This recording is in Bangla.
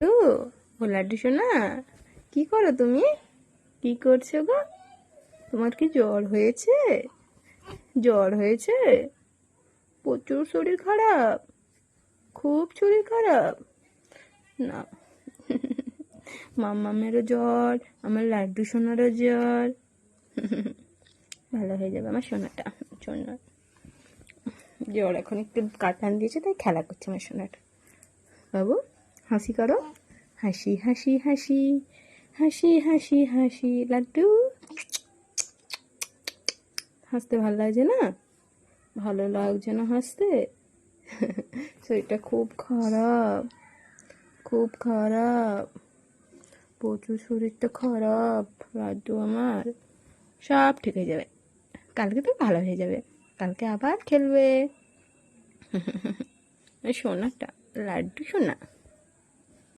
ও ও লাড্ডু সোনা, কি করো তুমি? কি করছো গো? তোমার কি জ্বর হয়েছে? জ্বর হয়েছে? প্রচুর শরীর খারাপ? খুব শরীর খারাপ? না, মাম্মামেরও জ্বর, আমার লাড্ডু সোনারও জ্বর। ভালো হয়ে যাবে আমার সোনাটা। সোনা জ্বর এখন একটু কাটান দিয়েছে, তাই খেলা করছে আমার সোনাটা। বাবু, হাসি করো। হাসি হাসি হাসি হাসি হাসি হাসি। লাড্ডু, হাসতে ভালো লাগছে না? ভালো লাগছে না হাসতে? শরীরটা খুব খারাপ, খুব খারাপ, প্রচুর শরীরটা খারাপ। লাড্ডু আমার, সব ঠিক হয়ে যাবে। কালকে তো ভালো হয়ে যাবে, কালকে আবার খেলবে। সোনাটা, লাড্ডু সোনা।